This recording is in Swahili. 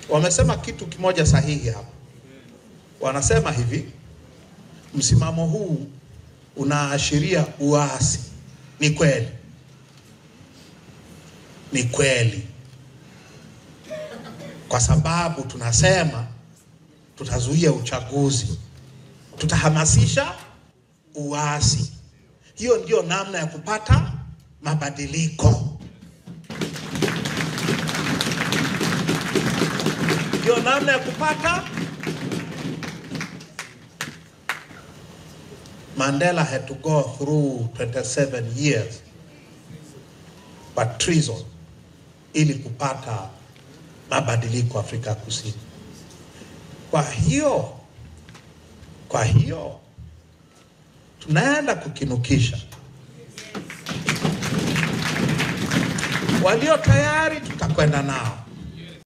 wamesema kitu kimoja sahihi hapa. Wanasema hivi, msimamo huu unaashiria uasi. Ni kweli. Ni kweli. Kwa sababu tunasema tutazuia uchaguzi, tutahamasisha uasi. Hiyo ndio namna ya kupata mabadiliko. Ndio namna ya kupata. Mandela had to go through 27 years but treason ili kupata mabadiliko Afrika Kusini. Kwa hiyo tunaenda kukinukisha. Walio tayari tutakwenda nao.